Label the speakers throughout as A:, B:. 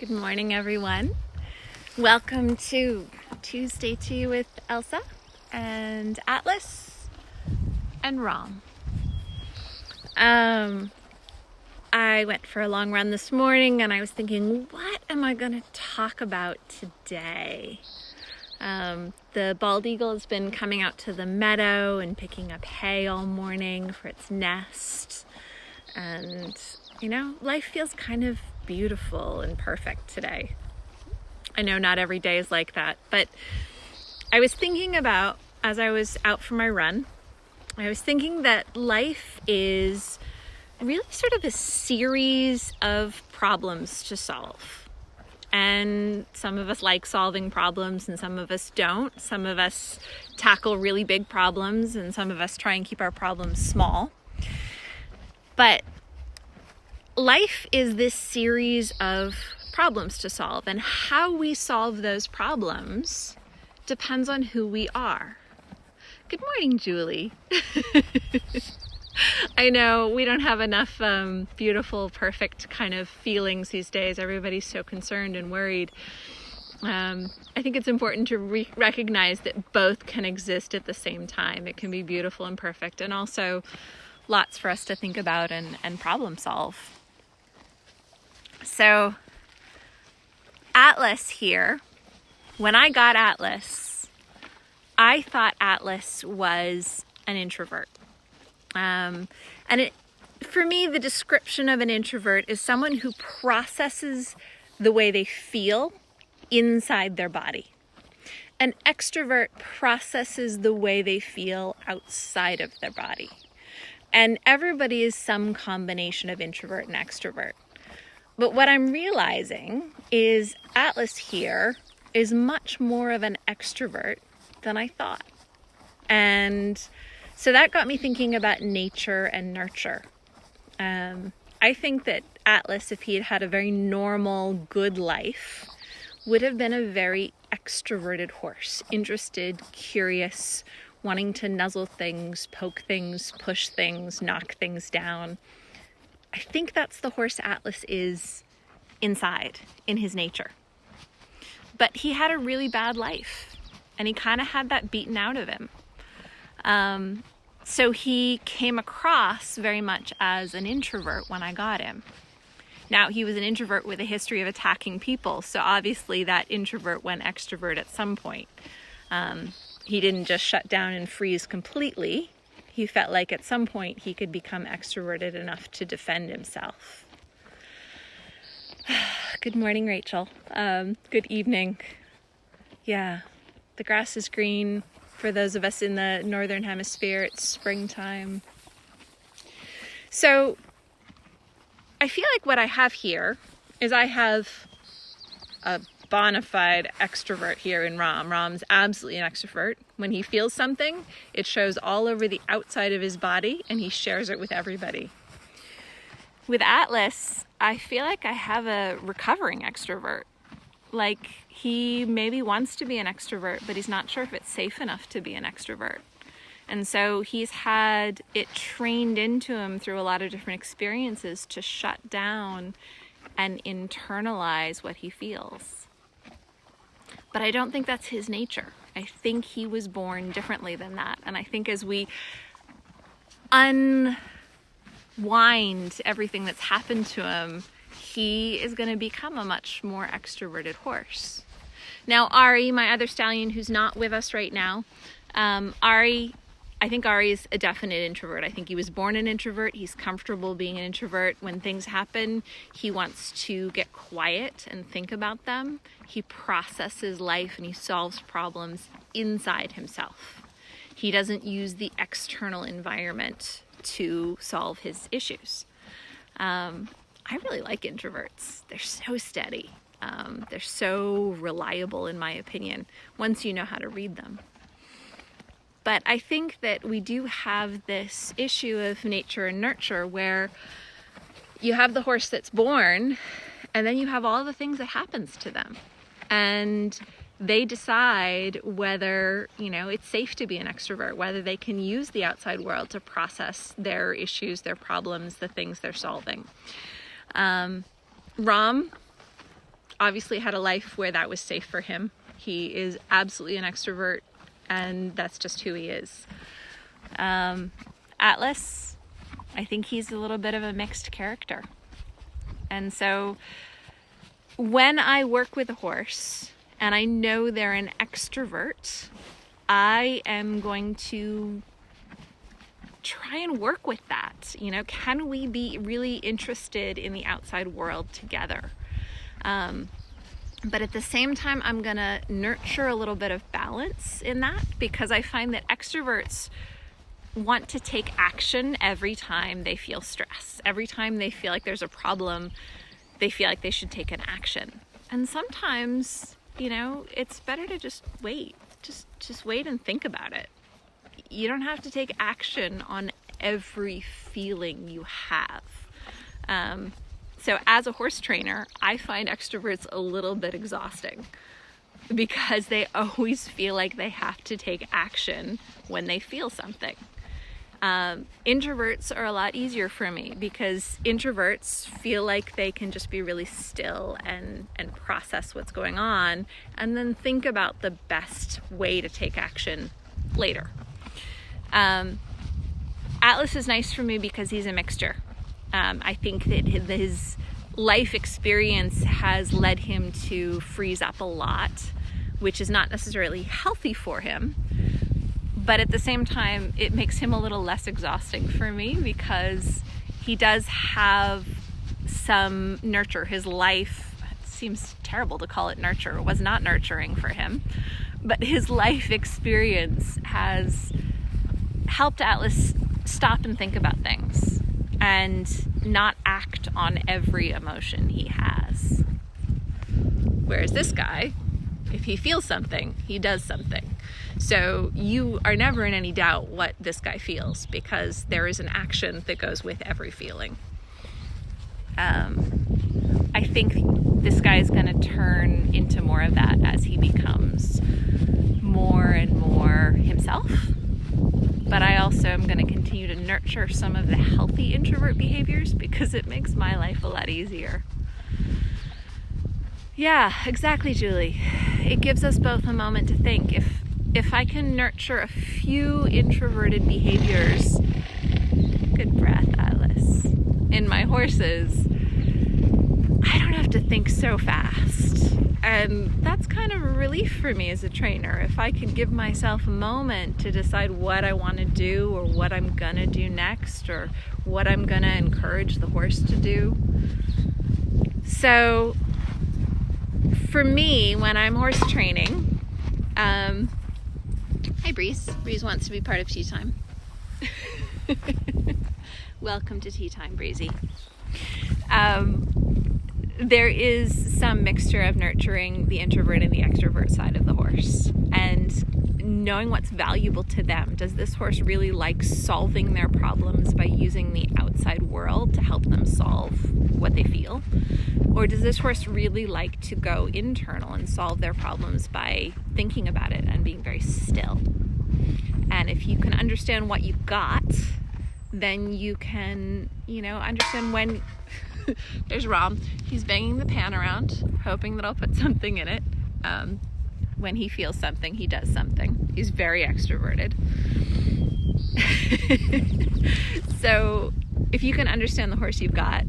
A: Good morning, everyone. Welcome to Tuesday Tea with Elsa and Atlas and Rom. I went for a long run this morning and I was thinking, what am I going to talk about today? The bald eagle has been coming out to the meadow and picking up hay all morning for its nest. And, life feels kind of beautiful and perfect today. I know not every day is like that, but I was thinking about, as I was out for my run, I was thinking that life is really sort of a series of problems to solve. And some of us like solving problems and some of us don't. Some of us tackle really big problems and some of us try and keep our problems small. But life is this series of problems to solve, and how we solve those problems depends on who we are. Good morning, Julie. I know we don't have enough beautiful, perfect kind of feelings these days. Everybody's so concerned and worried. I think it's important to recognize that both can exist at the same time. It can be beautiful and perfect, and also lots for us to think about and problem solve. So, Atlas here, when I got Atlas, I thought Atlas was an introvert. For me, the description of an introvert is someone who processes the way they feel inside their body. An extrovert processes the way they feel outside of their body. And everybody is some combination of introvert and extrovert. But what I'm realizing is Atlas here is much more of an extrovert than I thought. And so that got me thinking about nature and nurture. I think that Atlas, if he had had a very normal, good life, would have been a very extroverted horse. Interested, curious, wanting to nuzzle things, poke things, push things, knock things down. I think that's the horse Atlas is inside, in his nature. But he had a really bad life, and he kind of had that beaten out of him. So he came across very much as an introvert when I got him. Now, he was an introvert with a history of attacking people, so obviously that introvert went extrovert at some point. He didn't just shut down and freeze completely. He felt like at some point he could become extroverted enough to defend himself. Good morning, Rachel. Good evening. Yeah, the grass is green. For those of us in the northern hemisphere, it's springtime. So I feel like what I have here is I have a bona fide extrovert here in Rom. Rom's absolutely an extrovert. When he feels something, it shows all over the outside of his body and he shares it with everybody. With Atlas, I feel like I have a recovering extrovert. Like, he maybe wants to be an extrovert, but he's not sure if it's safe enough to be an extrovert. And so he's had it trained into him through a lot of different experiences to shut down and internalize what he feels. But I don't think that's his nature. I think he was born differently than that. And I think as we unwind everything that's happened to him, he is going to become a much more extroverted horse. Now, Ari, my other stallion who's not with us right now, I think Ari is a definite introvert. I think he was born an introvert. He's comfortable being an introvert. When things happen, he wants to get quiet and think about them. He processes life and he solves problems inside himself. He doesn't use the external environment to solve his issues. I really like introverts. They're so steady. They're so reliable, in my opinion, once you know how to read them. But I think that we do have this issue of nature and nurture where you have the horse that's born and then you have all the things that happens to them. And they decide whether, it's safe to be an extrovert, whether they can use the outside world to process their issues, their problems, the things they're solving. Rom, obviously had a life where that was safe for him. He is absolutely an extrovert, and that's just who he is. Atlas, I think he's a little bit of a mixed character. And so when I work with a horse and I know they're an extrovert, I am going to try and work with that. You know, can we be really interested in the outside world together? But at the same time, I'm going to nurture a little bit of balance in that, because I find that extroverts want to take action every time they feel stress. Every time they feel like there's a problem, they feel like they should take an action. And sometimes, you know, it's better to just wait. Just wait and think about it. You don't have to take action on every feeling you have. So as a horse trainer, I find extroverts a little bit exhausting because they always feel like they have to take action when they feel something. Introverts are a lot easier for me because introverts feel like they can just be really still and process what's going on and then think about the best way to take action later. Atlas is nice for me because he's a mixture. I think that his life experience has led him to freeze up a lot, which is not necessarily healthy for him. But at the same time, it makes him a little less exhausting for me because he does have some nurture. His life, it seems terrible to call it nurture, it was not nurturing for him, but his life experience has helped Atlas stop and think about things and not act on every emotion he has. Whereas this guy, if he feels something, he does something. So you are never in any doubt what this guy feels because there is an action that goes with every feeling. I think this guy is going to turn into more of that as he becomes more and more himself. But I also am going to continue to nurture some of the healthy introvert behaviors because it makes my life a lot easier. Yeah, exactly, Julie. It gives us both a moment to think. If I can nurture a few introverted behaviors, good breath, Atlas, in my horses, I don't have to think so fast. And that's kind of a relief for me as a trainer. If I can give myself a moment to decide what I want to do or what I'm going to do next or what I'm going to encourage the horse to do. So for me, when I'm horse training, hi Breeze. Breeze wants to be part of tea time. Welcome to tea time, Breezy. There is some mixture of nurturing the introvert and the extrovert side of the horse and knowing what's valuable to them. Does this horse really like solving their problems by using the outside world to help them solve what they feel? Or does this horse really like to go internal and solve their problems by thinking about it and being very still? And if you can understand what you've got, then you can, understand when... There's Rom. He's banging the pan around, hoping that I'll put something in it. When he feels something, he does something. He's very extroverted. So if you can understand the horse you've got,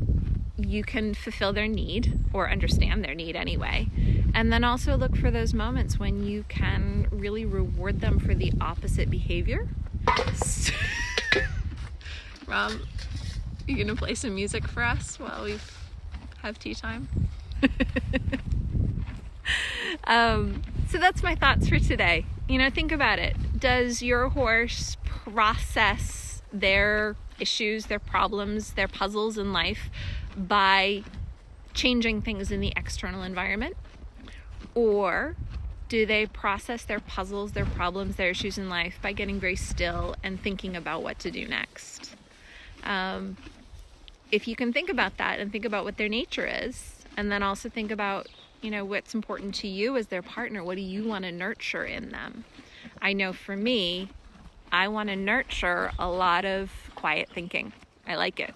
A: you can fulfill their need or understand their need anyway. And then also look for those moments when you can really reward them for the opposite behavior. Rom, you gonna play some music for us while we have tea time? So that's my thoughts for today. Think about it. Does your horse process their issues, their problems, their puzzles in life by changing things in the external environment? Or do they process their puzzles, their problems, their issues in life by getting very still and thinking about what to do next? If you can think about that and think about what their nature is, and then also think about, what's important to you as their partner, what do you want to nurture in them? I know for me, I want to nurture a lot of quiet thinking. I like it.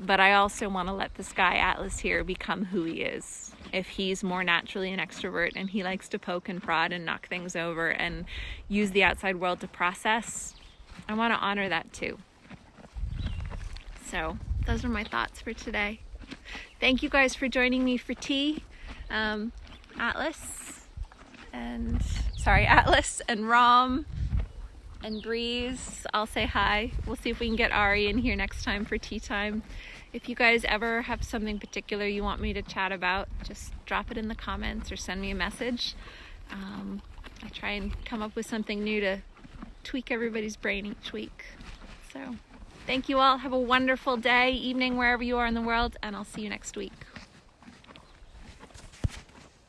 A: But I also want to let this guy Atlas here become who he is. If he's more naturally an extrovert and he likes to poke and prod and knock things over and use the outside world to process, I want to honor that too. So those are my thoughts for today. Thank you guys for joining me for tea. Atlas and Rom and Breeze, I'll say hi. We'll see if we can get Ari in here next time for tea time. If you guys ever have something particular you want me to chat about, just drop it in the comments or send me a message. I try and come up with something new to tweak everybody's brain each week. So thank you all. Have a wonderful day, evening, wherever you are in the world, and I'll see you next week.